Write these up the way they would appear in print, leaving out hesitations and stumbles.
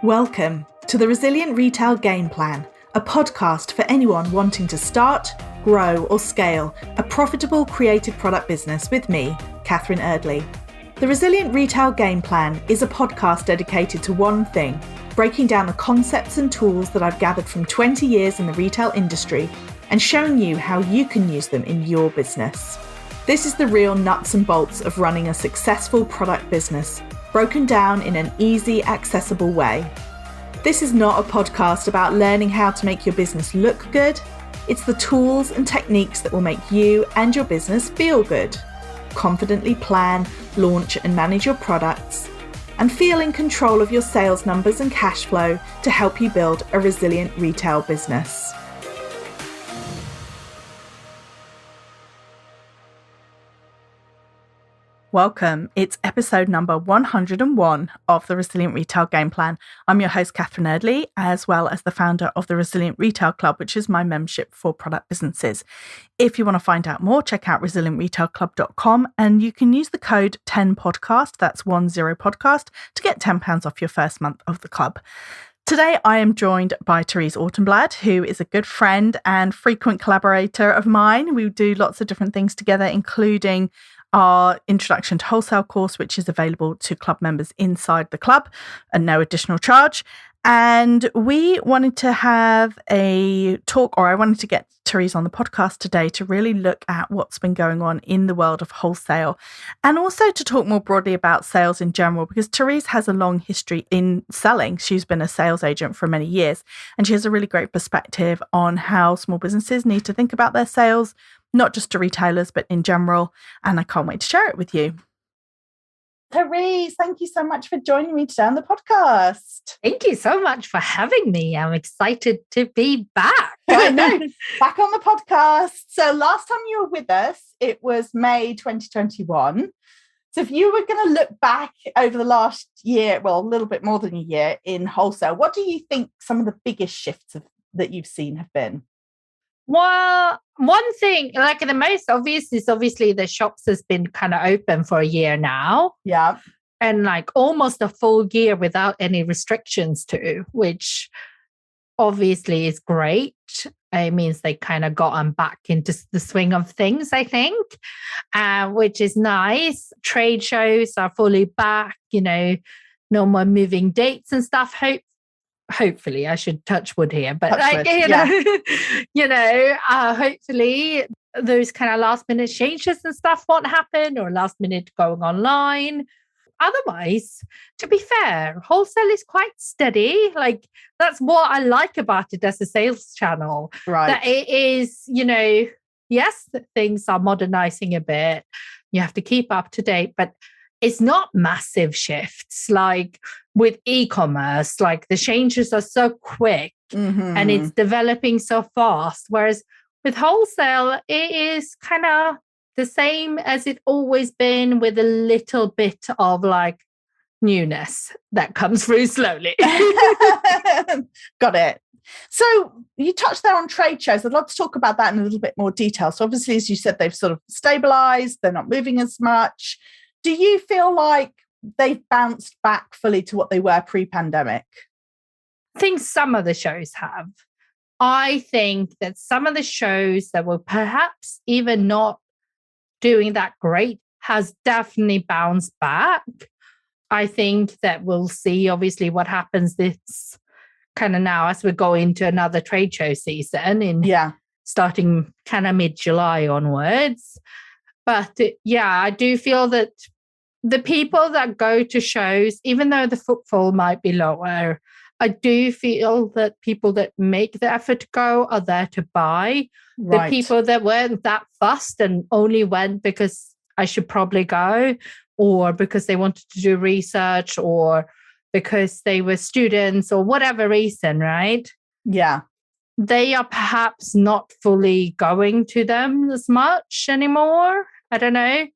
Welcome to the Resilient Retail Game Plan, a podcast for anyone wanting to start, grow or scale a profitable creative product business with me, Therese Ortenblad. The Resilient Retail Game Plan is a podcast dedicated to one thing, breaking down the concepts and tools that I've gathered from 20 years in the retail industry and showing you how you can use them in your business. This is the real nuts and bolts of running a successful product business, broken down in an easy, accessible way. This is not a podcast about learning how to make your business look good. It's the tools and techniques that will make you and your business feel good. Confidently plan, launch and manage your products, and feel in control of your sales numbers and cash flow to help you build a resilient retail business. Welcome. It's episode number 101 of the Resilient Retail Game Plan. I'm your host, Therese Ortenblad, as well as the founder of the Resilient Retail Club, which is my membership for product businesses. If you want to find out more, check out resilientretailclub.com and you can use the code 10podcast, that's 10podcast, to get £10 off your first month of the club. Today, I am joined by Therese Ortenblad, who is a good friend and frequent collaborator of mine. We do lots of different things together, including our Introduction to Wholesale course, which is available to club members inside the club and no additional charge. And we wanted to have a talk, or I wanted to get Therese on the podcast today to really look at what's been going on in the world of wholesale and also to talk more broadly about sales in general, because Therese has a long history in selling. She's been a sales agent for many years and she has a really great perspective on how small businesses need to think about their sales, not just to retailers, but in general. And I can't wait to share it with you. Therese, thank you so much for joining me today on the podcast. Thank you so much for having me. I'm excited to be back. I know, back on the podcast. So last time you were with us, it was May 2021. So if you were going to look back over the last year, well, a little bit more than a year in wholesale, what do you think some of the biggest shifts that you've seen have been? Well, one thing, like the most obvious is obviously the shops has been kind of open for a year now. Yeah. And like almost a full year without any restrictions too, which obviously is great. It means they kind of gotten back into the swing of things, I think, which is nice. Trade shows are fully back, no more moving dates and stuff. Hopefully, I should touch wood here, but hopefully those kind of last minute changes and stuff won't happen, or last minute going online. Otherwise, to be fair, wholesale is quite steady. Like that's what I like about it as a sales channel. Right. That it is, yes, things are modernizing a bit. You have to keep up to date, but it's not massive shifts like with e-commerce, like the changes are so quick and it's developing so fast. Whereas with wholesale, it is kind of the same as it always been, with a little bit of like newness that comes through slowly. Got it. So you touched there on trade shows. I'd love to talk about that in a little bit more detail. So obviously, as you said, they've sort of stabilized. They're not moving as much. Do you feel like they've bounced back fully to what they were pre-pandemic? I think some of the shows have. I think that some of the shows that were perhaps even not doing that great has definitely bounced back. I think that we'll see obviously what happens this kind of now as we go into another trade show season starting kind of mid-July onwards. But I do feel that the people that go to shows, even though the footfall might be lower, I do feel that people that make the effort to go are there to buy. Right. The people that weren't that fussed and only went because I should probably go, or because they wanted to do research, or because they were students, or whatever reason, right? Yeah. They are perhaps not fully going to them as much anymore. I don't know.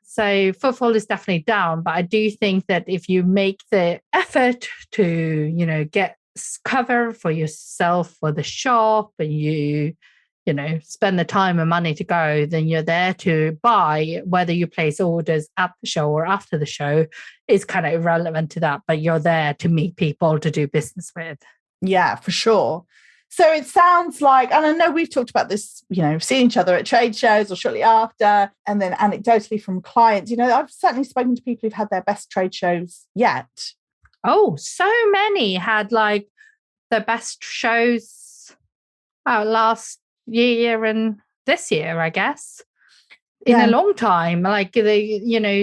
So footfall is definitely down, but I do think that if you make the effort to, get cover for yourself for the shop, and you spend the time and money to go, then you're there to buy. Whether you place orders at the show or after the show is kind of irrelevant to that, but you're there to meet people to do business with. Yeah, for sure. So it sounds like, and I know we've talked about this, seeing each other at trade shows or shortly after, and then anecdotally from clients, I've certainly spoken to people who've had their best trade shows yet. Oh, so many had like their best shows last year and this year, I guess, in a long time. Like,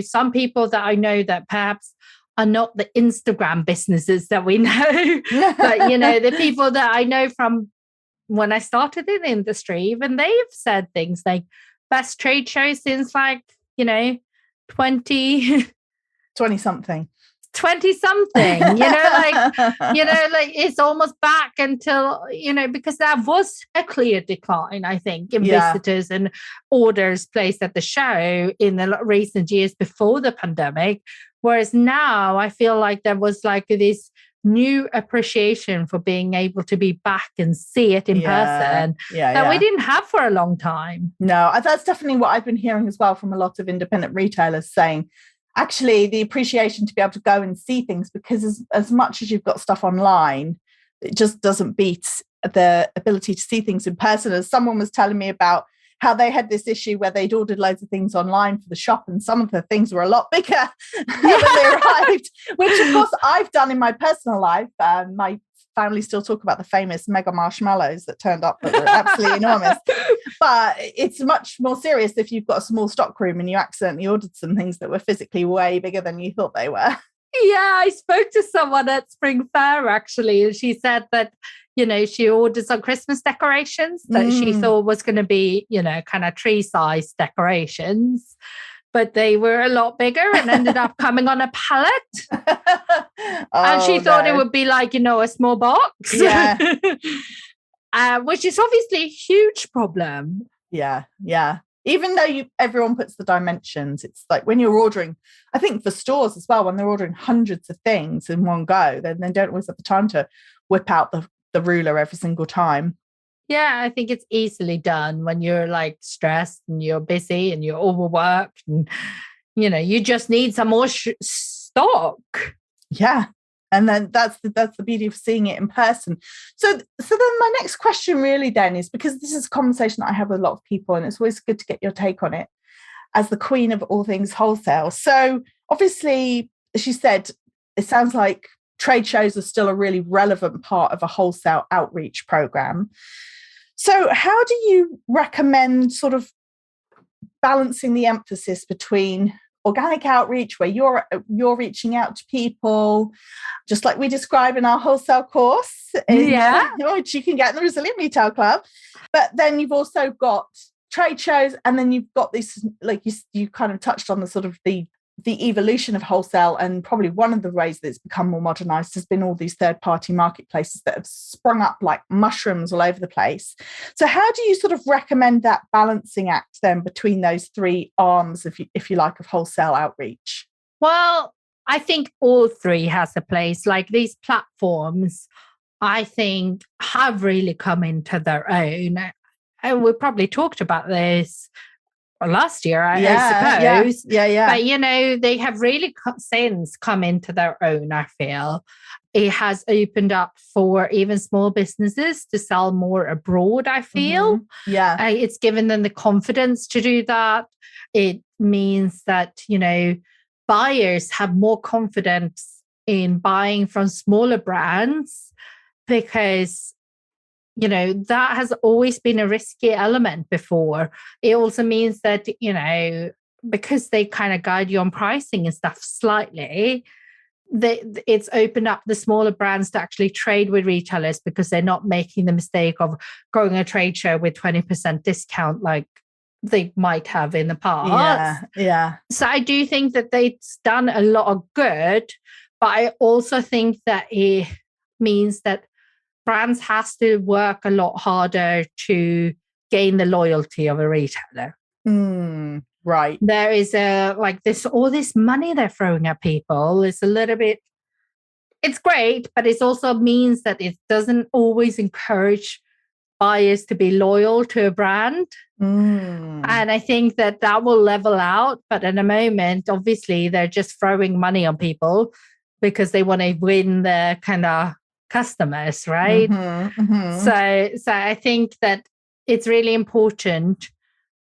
some people that I know that perhaps are not the Instagram businesses that we know, but, the people that I know from when I started in the industry, even they've said things like best trade show since 20 something. 20 something, it's almost back until, because there was a clear decline, I think, in visitors and orders placed at the show in the recent years before the pandemic. Whereas now I feel like there was this new appreciation for being able to be back and see it in person that we didn't have for a long time. No, that's definitely what I've been hearing as well from a lot of independent retailers saying, actually, the appreciation to be able to go and see things, because as much as you've got stuff online, it just doesn't beat the ability to see things in person. As someone was telling me about how they had this issue where they'd ordered loads of things online for the shop, and some of the things were a lot bigger when they arrived, which of course I've done in my personal life. My family still talk about the famous mega marshmallows that turned up that were absolutely enormous. But it's much more serious if you've got a small stock room and you accidentally ordered some things that were physically way bigger than you thought they were. Yeah, I spoke to someone at Spring Fair, actually, and she said that, she ordered some Christmas decorations that she thought was going to be, kind of tree-sized decorations, but they were a lot bigger and ended up coming on a pallet. And she thought it would be a small box. Yeah. Which is obviously a huge problem. Yeah. Even though everyone puts the dimensions, it's like when you're ordering, I think for stores as well, when they're ordering hundreds of things in one go, then they don't always have the time to whip out the ruler every single time. Yeah, I think it's easily done when you're stressed and you're busy and you're overworked and, you just need some more stock. Yeah. And then that's the beauty of seeing it in person. So then my next question really then is, because this is a conversation that I have with a lot of people, and it's always good to get your take on it as the queen of all things wholesale. So obviously, as you said, it sounds like trade shows are still a really relevant part of a wholesale outreach program. So how do you recommend sort of balancing the emphasis between organic outreach, where you're reaching out to people, just like we describe in our wholesale course, which you can get in the Resilient Retail Club, but then you've also got trade shows, and then you've got this, like you kind of touched on the sort of the evolution of wholesale, and probably one of the ways that it's become more modernized has been all these third-party marketplaces that have sprung up like mushrooms all over the place. So how do you sort of recommend that balancing act then between those three arms, if you like, of wholesale outreach? Well, I think all three has a place. Like these platforms, I think, have really come into their own. And we probably talked about this last year, I suppose. Yeah. But, they have really since come into their own, I feel. It has opened up for even small businesses to sell more abroad, I feel. Mm-hmm. Yeah. It's given them the confidence to do that. It means that, buyers have more confidence in buying from smaller brands, because that has always been a risky element before. It also means that, because they kind of guide you on pricing and stuff slightly, it's opened up the smaller brands to actually trade with retailers, because they're not making the mistake of going to a trade show with 20% discount like they might have in the past. Yeah. So I do think that they've done a lot of good, but I also think that it means that brands has to work a lot harder to gain the loyalty of a retailer. Right. There is all this money they're throwing at people. It's a little bit, it's great, but it also means that it doesn't always encourage buyers to be loyal to a brand. And I think that will level out. But in a moment, obviously, they're just throwing money on people because they want to win their kind of customers, right? So I think that it's really important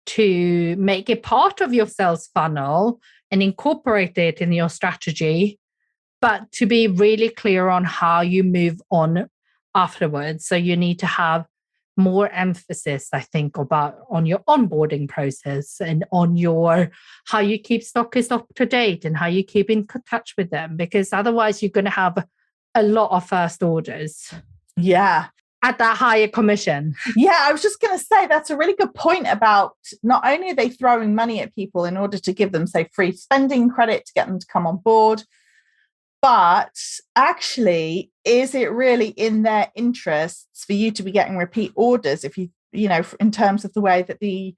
to make it part of your sales funnel and incorporate it in your strategy, but to be really clear on how you move on afterwards. So you need to have more emphasis, I think, on your onboarding process and on your how you keep stockists up to date and how you keep in touch with them, because otherwise you're going to have a lot of first orders. Yeah. At that higher commission. Yeah, I was just going to say that's a really good point about not only are they throwing money at people in order to give them, say, free spending credit to get them to come on board, but actually, is it really in their interests for you to be getting repeat orders if in terms of the way that the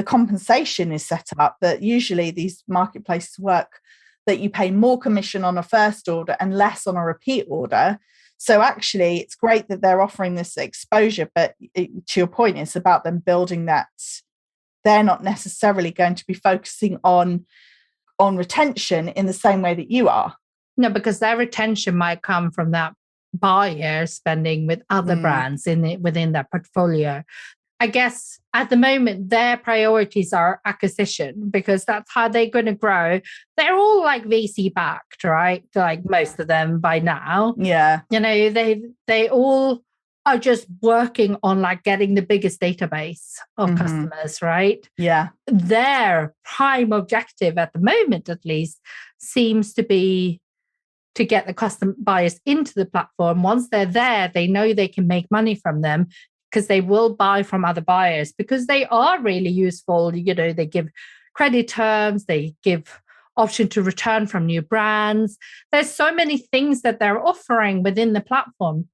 compensation is set up, that usually these marketplaces work that you pay more commission on a first order and less on a repeat order. So actually, it's great that they're offering this exposure, but to your point, it's about them building that. They're not necessarily going to be focusing on retention in the same way that you are. No, because their retention might come from that buyer spending with other brands within their portfolio. I guess at the moment, their priorities are acquisition because that's how they're going to grow. They're all like VC backed, right? Like most of them by now. Yeah. They all are just working on like getting the biggest database of customers, right? Yeah. Their prime objective at the moment, at least, seems to be to get the custom buyers into the platform. Once they're there, they know they can make money from them because they will buy from other buyers because they are really useful. They give credit terms, they give option to return from new brands. There's so many things that they're offering within the platform,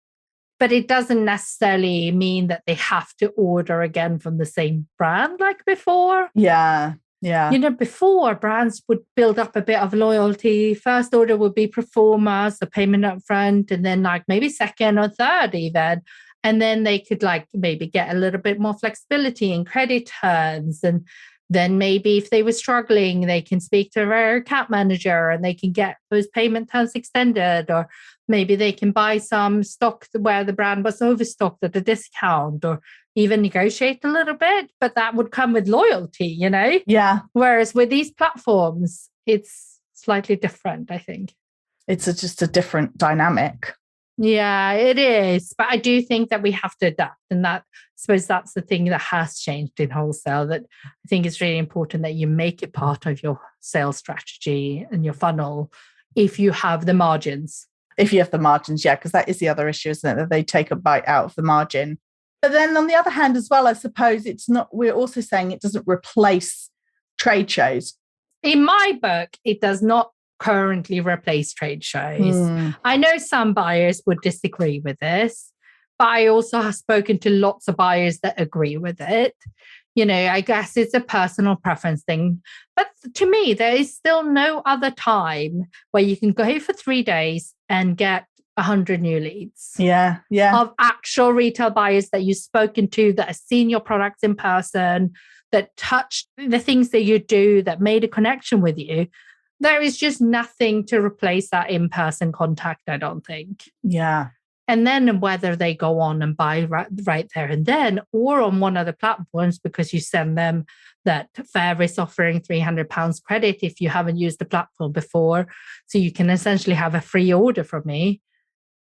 but it doesn't necessarily mean that they have to order again from the same brand like before. Yeah. Yeah. Before brands would build up a bit of loyalty. First order would be pro forma, so payment up front, and then like maybe second or third even. And then they could like maybe get a little bit more flexibility in credit terms. And then maybe if they were struggling, they can speak to their account manager and they can get those payment terms extended. Or maybe they can buy some stock where the brand was overstocked at a discount, or even negotiate a little bit, but that would come with loyalty, Yeah. Whereas with these platforms, it's slightly different, I think. It's just a different dynamic. Yeah, it is. But I do think that we have to adapt. And I suppose that's the thing that has changed in wholesale, that I think it's really important that you make it part of your sales strategy and your funnel if you have the margins. If you have the margins, yeah, because that is the other issue, isn't it? That they take a bite out of the margin. But then on the other hand as well, I suppose we're also saying it doesn't replace trade shows. In my book, it does not currently replace trade shows. I know some buyers would disagree with this, but I also have spoken to lots of buyers that agree with it. I guess it's a personal preference thing. But to me, there is still no other time where you can go for 3 days and get 100 new leads. Yeah. Of actual retail buyers that you've spoken to, that have seen your products in person, that touched the things that you do, that made a connection with you. There is just nothing to replace that in-person contact, I don't think. Yeah. And then whether they go on and buy right there and then, or on one of the platforms, because you send them that Fair is offering £300 credit if you haven't used the platform before. So you can essentially have a free order from me.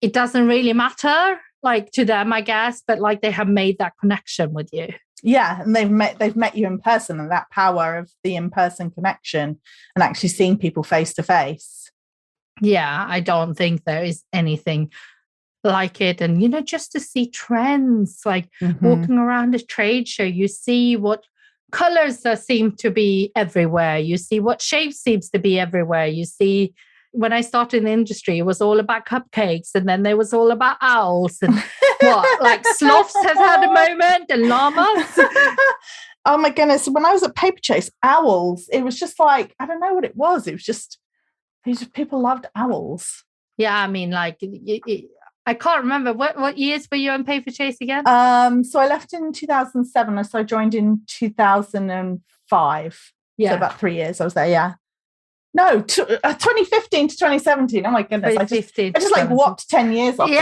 It doesn't really matter, like to them, I guess, but like they have made that connection with you. Yeah, and they've met you in person, and that power of the in-person connection and actually seeing people face to face. Yeah, I don't think there is anything like it. And, just to see trends, like walking around a trade show, you see what colors seem to be everywhere. You see what shapes seems to be everywhere. You see, when I started in the industry, it was all about cupcakes, and then there was all about owls and like sloths have had a moment, and llamas. Oh my goodness. When I was at Paperchase, owls, it was just like, I don't know what it was. It was just people loved owls. Yeah, I mean, like I can't remember. What years were you on Paperchase again? So I left in 2007. So I joined in 2005. Yeah. So about 3 years I was there, yeah. No, 2015 to 2017. Oh my goodness. I just like whopped 10 years off it.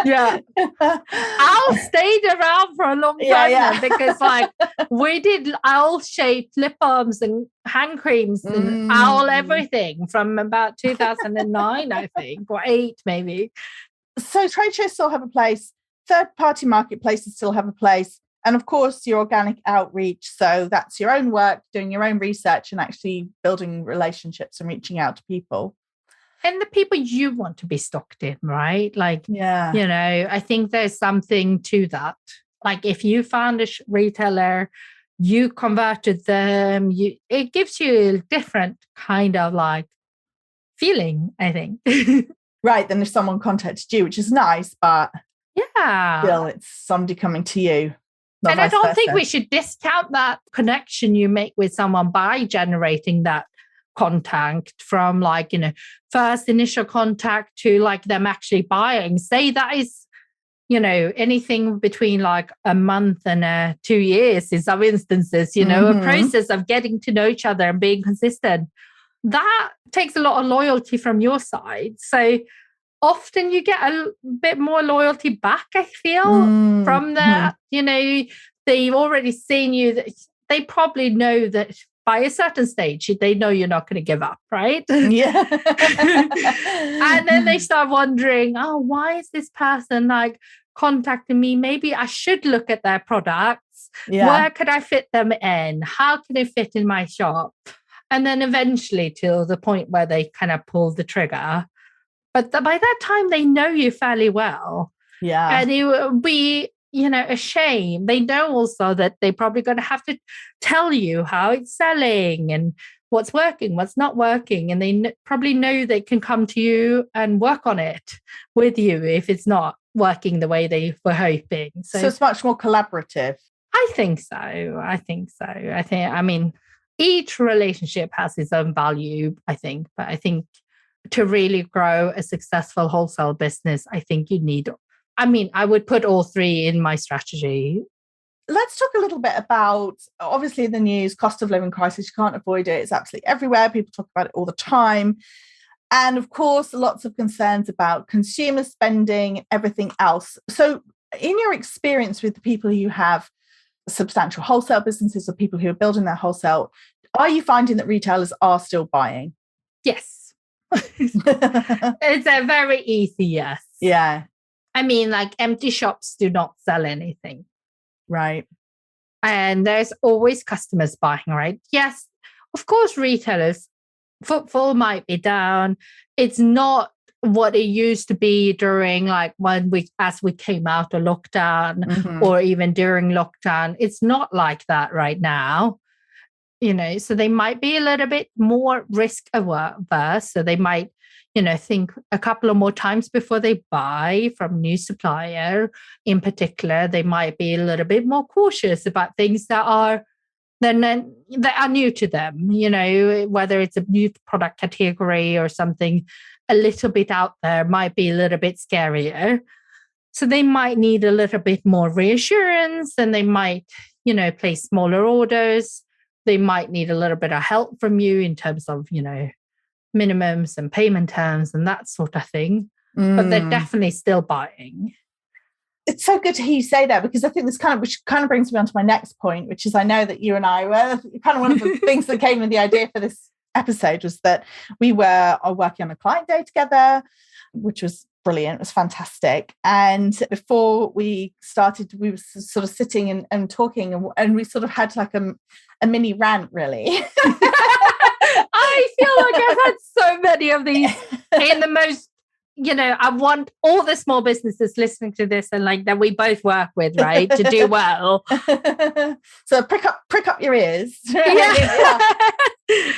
Yeah. Owl stayed around for a long time then, because like we did owl-shaped lip balms and hand creams and owl everything from about 2009, I think, or 8 maybe. So trade shows still have a place. Third-party marketplaces still have a place. And of course, your organic outreach. So that's your own work, doing your own research and actually building relationships and reaching out to people. And the people you want to be stocked in, right? Like, yeah, you know, I think there's something to that. Like if you found a retailer, you converted them, it gives you a different kind of like feeling, I think. Right. Then if someone contacted you, which is nice, but still it's somebody coming to you. And I don't think we should discount that connection you make with someone by generating that contact from like, you know, first initial contact to like them actually buying. Say that is, you know, anything between like a month and 2 years in some instances, you know, a process of getting to know each other and being consistent. That takes a lot of loyalty from your side. So often you get a bit more loyalty back, I feel, from that. You know, they've already seen you. They probably know that by a certain stage, they know you're not going to give up, right? Yeah. And then they start wondering, oh, why is this person like contacting me? Maybe I should look at their products. Yeah. Where could I fit them in? How can they fit in my shop? And then eventually till the point where they kind of pull the trigger. But by that time, they know you fairly well. Yeah. And it will be, you know, a shame. They know also that they're probably going to have to tell you how it's selling and what's working, what's not working. And they probably know they can come to you and work on it with you if it's not working the way they were hoping. So it's much more collaborative. I think so. I mean, each relationship has its own value, I think. But I think to really grow a successful wholesale business, I think you need, I would put all 3 in my strategy. Let's talk a little bit about, obviously in the news, cost of living crisis. You can't avoid it. It's absolutely everywhere. People talk about it all the time. And of course, lots of concerns about consumer spending, everything else. So in your experience with the people who have substantial wholesale businesses or people who are building their wholesale, are you finding that retailers are still buying? Yes. It's a very easy yes. Yeah. I mean, like empty shops do not sell anything. Right. And there's always customers buying, right? Yes, of course, retailers, footfall might be down. It's not what it used to be during like as we came out of lockdown or even during lockdown. It's not like that now. You know, so they might be a little bit more risk averse. So they might, you know, think a couple of more times before they buy from a new supplier. In particular, they might be a little bit more cautious about things that are new to them, you know, whether it's a new product category or something a little bit out there might be a little bit scarier. So they might need a little bit more reassurance and they might, you know, place smaller orders. They might need a little bit of help from you in terms of, you know, minimums and payment terms and that sort of thing. But they're definitely still buying. It's so good to hear you say that, because I think which kind of brings me on to my next point, which is I know that you and I were kind of one of the things that came with the idea for this episode was that we were working on a client day together, which was brilliant. It was fantastic. And before we started, we were sort of sitting and talking and we sort of had like a mini rant, really. I feel like I've had so many of these in the most, you know, I want all the small businesses listening to this and like that we both work with, right, to do well. So prick up your ears. Yeah.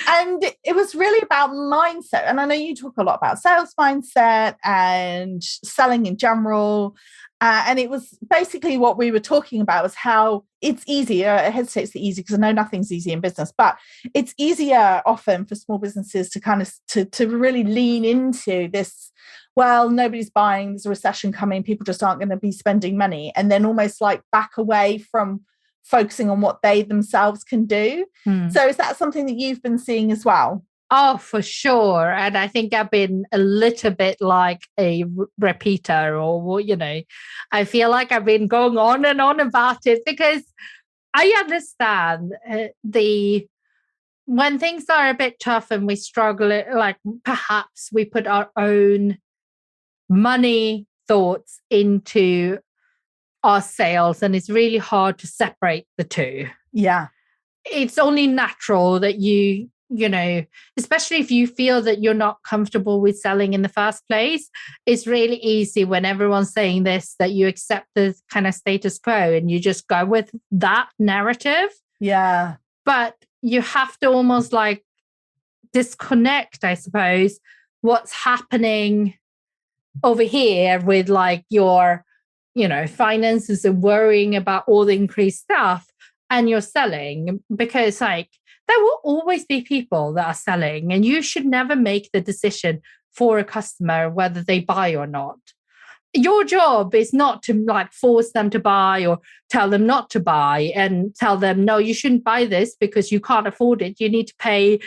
And it was really about mindset. And I know you talk a lot about sales mindset and selling in general. And it was basically what we were talking about was how it's easier. I hesitate to say easy because I know nothing's easy in business, but it's easier often for small businesses to kind of to really lean into this. Well, nobody's buying, there's a recession coming, people just aren't going to be spending money, and then almost like back away from focusing on what they themselves can do. So is that something that you've been seeing as well? Oh, for sure. And I think I've been a little bit like a repeater, or, I feel like I've been going on and on about it because I understand when things are a bit tough and we struggle, like perhaps we put our own money thoughts into our sales, and it's really hard to separate the two. Yeah. It's only natural that especially if you feel that you're not comfortable with selling in the first place, it's really easy when everyone's saying this that you accept the kind of status quo and you just go with that narrative. Yeah. But you have to almost like disconnect, I suppose, what's happening over here with like your, finances and worrying about all the increased stuff and you're selling, because like there will always be people that are selling and you should never make the decision for a customer whether they buy or not. Your job is not to like force them to buy or tell them not to buy and tell them, no, you shouldn't buy this because you can't afford it. You need to pay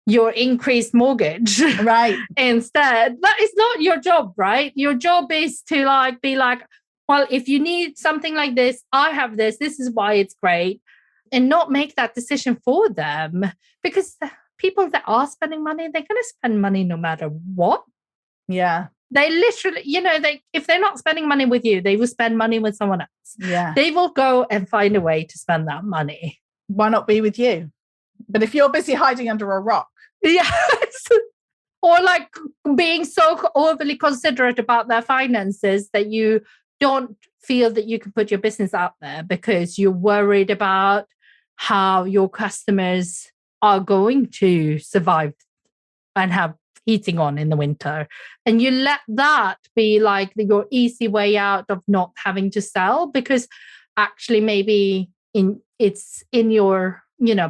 your increased mortgage. Right. Instead, that is not your job, right? Your job is to like be like, well, if you need something like this, I have this. This is why it's great. And not make that decision for them, because the people that are spending money, they're going to spend money no matter what. Yeah. They literally, if they're not spending money with you, they will spend money with someone else. Yeah. They will go and find a way to spend that money. Why not be with you? But if you're busy hiding under a rock. Yes. Or like being so overly considerate about their finances that you don't feel that you can put your business out there because you're worried about how your customers are going to survive and have heating on in the winter. And you let that be like your easy way out of not having to sell, because actually maybe it's in your,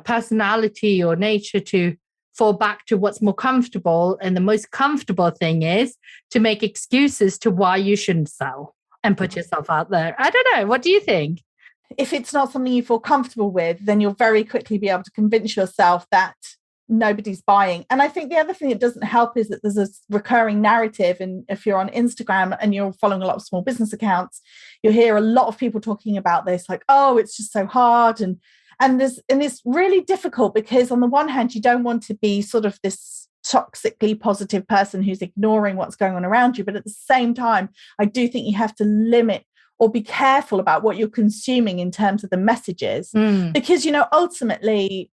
personality or nature to fall back to what's more comfortable. And the most comfortable thing is to make excuses to why you shouldn't sell and put yourself out there. I don't know. What do you think? If it's not something you feel comfortable with, then you'll very quickly be able to convince yourself that nobody's buying. And I think the other thing that doesn't help is that there's a recurring narrative. And if you're on Instagram and you're following a lot of small business accounts, you'll hear a lot of people talking about this, like, oh, it's just so hard. And it's really difficult because on the one hand, you don't want to be sort of this toxically positive person who's ignoring what's going on around you. But at the same time, I do think you have to limit or be careful about what you're consuming in terms of the messages. Because, ultimately,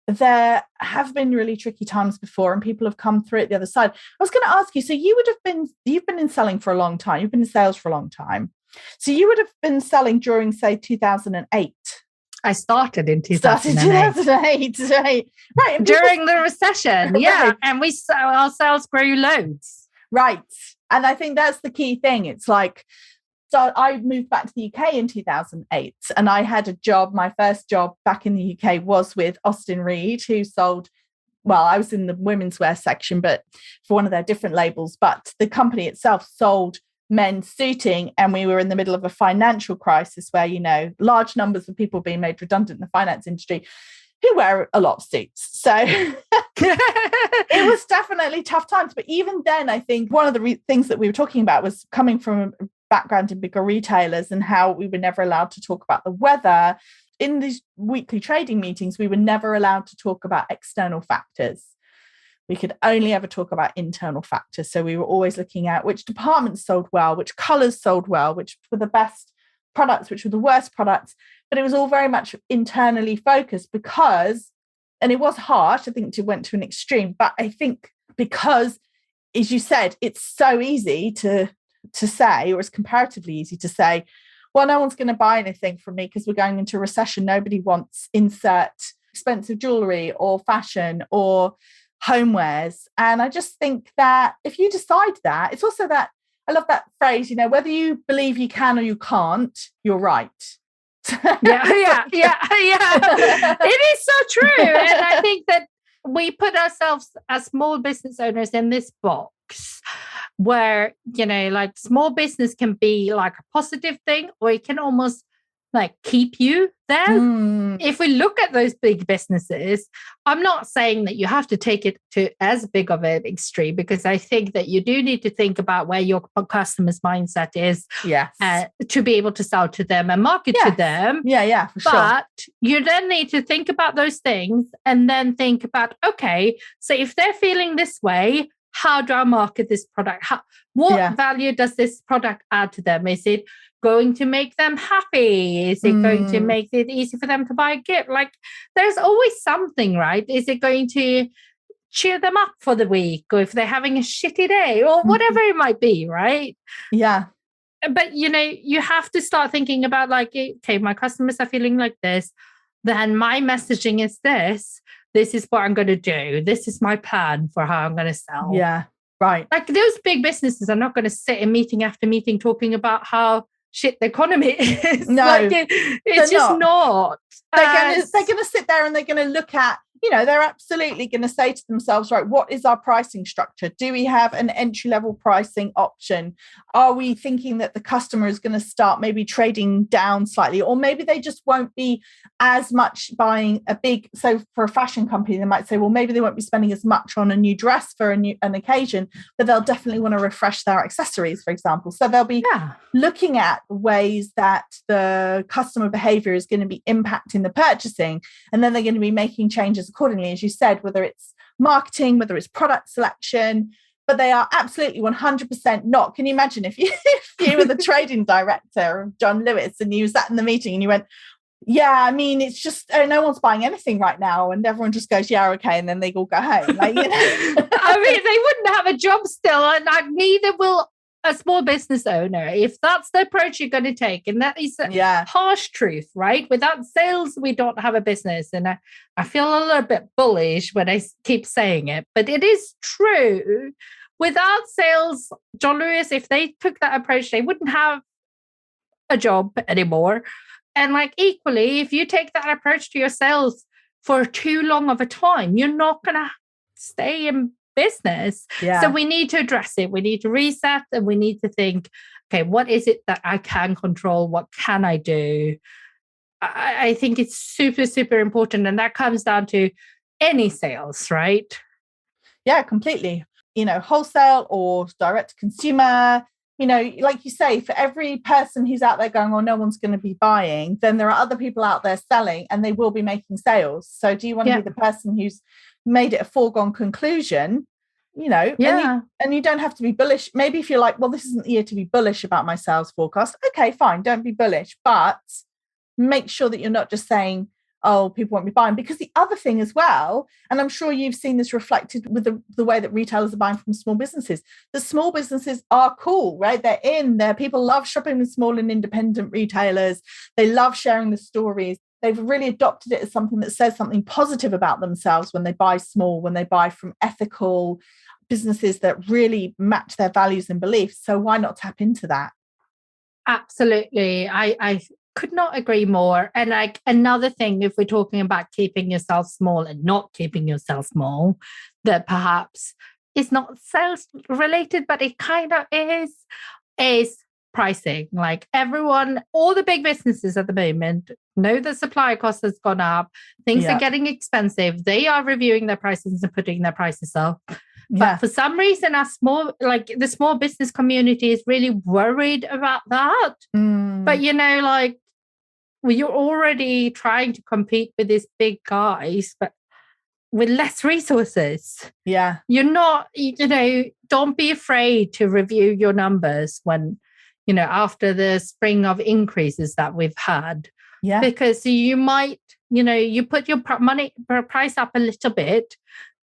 there have been really tricky times before and people have come through it the other side. I was going to ask you, so you've been in selling for a long time. You've been in sales for a long time. So you would have been selling during, say, 2008. I started in 2008. Right. During the recession. Yeah. Right. And our sales grew loads. Right. And I think that's the key thing. It's like, so I moved back to the UK in 2008 and I had a job. My first job back in the UK was with Austin Reed, who sold, well, I was in the women's wear section, but for one of their different labels. But the company itself sold men's suiting, and we were in the middle of a financial crisis where, large numbers of people being made redundant in the finance industry who wear a lot of suits. So it was definitely tough times. But even then, I think one of the things that we were talking about was coming from a background in bigger retailers and how we were never allowed to talk about the weather. In these weekly trading meetings, we were never allowed to talk about external factors. We could only ever talk about internal factors. So we were always looking at which departments sold well, which colors sold well, which were the best products, which were the worst products. But it was all very much internally focused because, and it was harsh, I think it went to an extreme, but I think because, as you said, it's so easy to say, or it's comparatively easy to say, well, no one's going to buy anything from me because we're going into a recession. Nobody wants insert expensive jewelry or fashion or homewares. And I just think that if you decide that, it's also that I love that phrase, whether you believe you can or you can't, you're right. Yeah. It is so true. And I think that we put ourselves as small business owners in this box where, like small business can be like a positive thing, or it can almost like keep you there. If we look at those big businesses, I'm not saying that you have to take it to as big of an extreme, because I think that you do need to think about where your customer's mindset is, to be able to sell to them and market to them. Yeah, for sure. But you then need to think about those things and then think about, okay, so if they're feeling this way, how do I market this product? What value does this product add to them? Is it going to make them happy? Is it going to make it easy for them to buy a gift? Like, there's always something, right? Is it going to cheer them up for the week, or if they're having a shitty day, or whatever it might be, right? Yeah. But, you have to start thinking about like, okay, my customers are feeling like this, then my messaging is this. This is what I'm going to do. This is my plan for how I'm going to sell. Yeah, right. Like, those big businesses are not going to sit in meeting after meeting talking about how shit the economy is. No, like it's just not. They're going to sit there and they're going to look at, they're absolutely going to say to themselves, right, what is our pricing structure? Do we have an entry-level pricing option? Are we thinking that the customer is going to start maybe trading down slightly, or maybe they just won't be as much buying so for a fashion company, they might say, well, maybe they won't be spending as much on a new dress for an occasion, but they'll definitely want to refresh their accessories, for example. So they'll be looking at ways that the customer behavior is going to be impacting the purchasing, and then they're going to be making changes accordingly, as you said, whether it's marketing, whether it's product selection. But they are absolutely 100% not. Can you imagine if you were the trading director of John Lewis and you sat in the meeting and you went, yeah, I mean, it's just no one's buying anything right now, and everyone just goes, yeah, okay, and then they all go home. Like, I mean, they wouldn't have a job still, and neither will a small business owner, if that's the approach you're going to take. And that is a harsh truth, right? Without sales, we don't have a business. And I feel a little bit bullish when I keep saying it, but it is true. Without sales, John Lewis, if they took that approach, they wouldn't have a job anymore. And like equally, if you take that approach to your sales for too long of a time, you're not going to stay in business. So we need to address it. We need to reset, and we need to think, okay, what is it that I can control? What can I do? I think it's super, super important. And that comes down to any sales, right? Yeah, completely. Wholesale or direct to consumer, like you say, for every person who's out there going, oh, no one's going to be buying, then there are other people out there selling, and they will be making sales. So do you want to be the person who's made it a foregone conclusion, and you don't have to be bullish. Maybe if you're like, well, this isn't the year to be bullish about my sales forecast. Okay, fine. Don't be bullish, but make sure that you're not just saying, oh, people won't be buying. Because the other thing as well, and I'm sure you've seen this reflected with the way that retailers are buying from small businesses. The small businesses are cool, right? They're in there. People love shopping with small and independent retailers. They love sharing the stories. They've really adopted it as something that says something positive about themselves when they buy small, when they buy from ethical businesses that really match their values and beliefs. So why not tap into that? Absolutely. I could not agree more. And like another thing, if we're talking about keeping yourself small and not keeping yourself small, that perhaps is not sales related, but it kind of is pricing. Like everyone, all the big businesses at the moment know the supply cost has gone up. Things are getting expensive. They are reviewing their prices and putting their prices up. But for some reason, the small business community is really worried about that. But you're already trying to compete with these big guys, but with less resources. Yeah. You're not, don't be afraid to review your numbers when, after the spring of increases that we've had. Yeah. Because you might, you put your price up a little bit,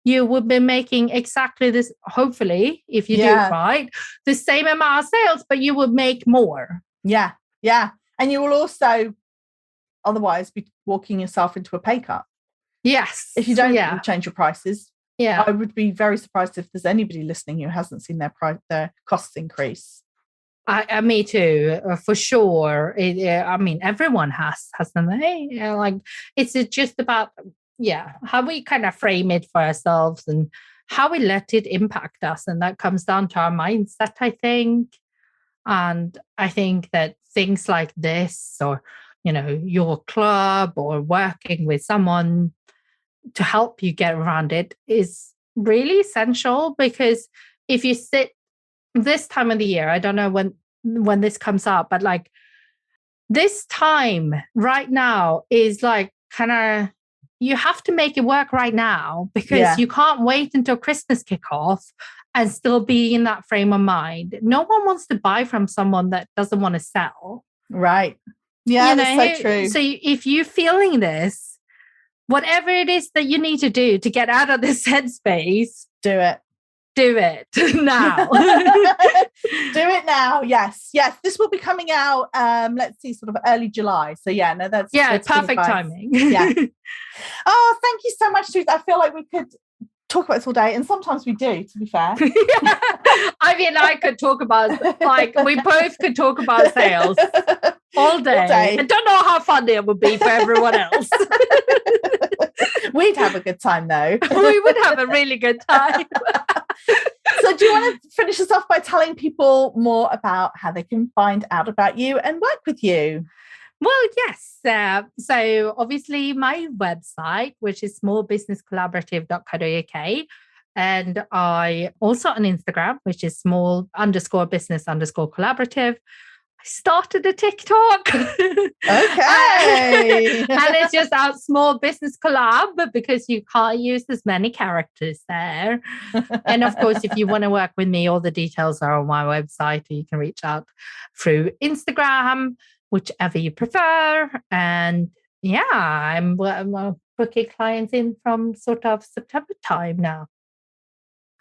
you will be making exactly this, hopefully, if you do it right, the same amount of sales, but you will make more. Yeah. Yeah. And you will also otherwise be walking yourself into a pay cut. Yes. If you don't change your prices. Yeah. I would be very surprised if there's anybody listening who hasn't seen their costs increase. Me too, for sure. I mean, everyone has them. Hey, like it's just about how we kind of frame it for ourselves and how we let it impact us, and that comes down to our mindset, I think. And I think that things like this, or your club, or working with someone to help you get around it, is really essential. Because if you sit this time of the year, I don't know when this comes out, but like this time right now is like kind of, you have to make it work right now, because you can't wait until Christmas kickoff and still be in that frame of mind. No one wants to buy from someone that doesn't want to sell. Right. Yeah, that's so true. So if you're feeling this, whatever it is that you need to do to get out of this headspace, do it. Do it now. Do it now. Yes. This will be coming out, let's see, sort of early July. So that's perfect timing. Yeah. Oh, thank you so much, Therese. I feel like we could talk about this all day, and sometimes we do, to be fair. I mean, I could talk about, like, we both could talk about sales all day. I don't know how fun it would be for everyone else. We'd have a good time, though. We would have a really good time. So do you want to finish us off by telling people more about how they can find out about you and work with you? Well, yes. So obviously my website, which is smallbusinesscollaborative.co.uk. And I also on Instagram, which is small_business_collaborative. I started a TikTok. Okay. And it's just our Small Business Collab, because you can't use as many characters there. And of course, if you want to work with me, all the details are on my website. You can reach out through Instagram, whichever you prefer. And I'm booking clients in from sort of September time now.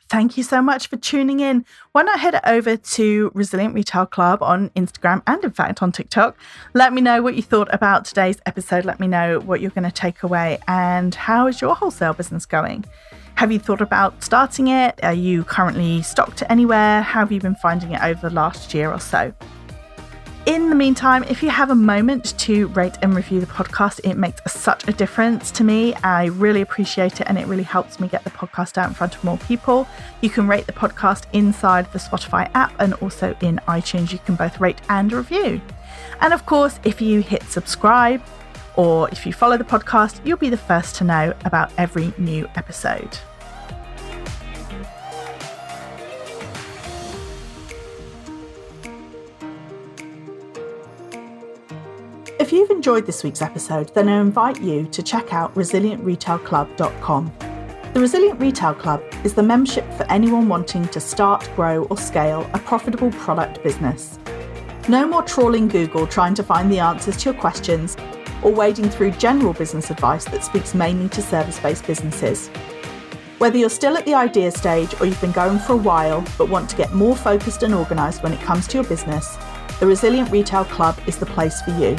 Thank you so much for tuning in. Why not head over to Resilient Retail Club on Instagram and, in fact, on TikTok. Let me know what you thought about today's episode. Let me know what you're going to take away, and how is your wholesale business going? Have you thought about starting it? Are you currently stocked anywhere? How have you been finding it over the last year or so? In the meantime, if you have a moment to rate and review the podcast, it makes such a difference to me. I really appreciate it, and it really helps me get the podcast out in front of more people. You can rate the podcast inside the Spotify app, and also in iTunes. You can both rate and review. And of course, if you hit subscribe, or if you follow the podcast, you'll be the first to know about every new episode. If you've enjoyed this week's episode, then I invite you to check out resilientretailclub.com. The Resilient Retail Club is the membership for anyone wanting to start, grow, or scale a profitable product business. No more trawling Google trying to find the answers to your questions, or wading through general business advice that speaks mainly to service-based businesses. Whether you're still at the idea stage, or you've been going for a while but want to get more focused and organised when it comes to your business, the Resilient Retail Club is the place for you.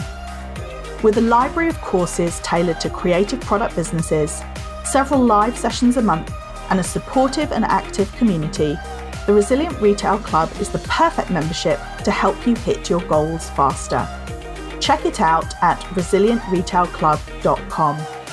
With a library of courses tailored to creative product businesses, several live sessions a month, and a supportive and active community, the Resilient Retail Club is the perfect membership to help you hit your goals faster. Check it out at resilientretailclub.com.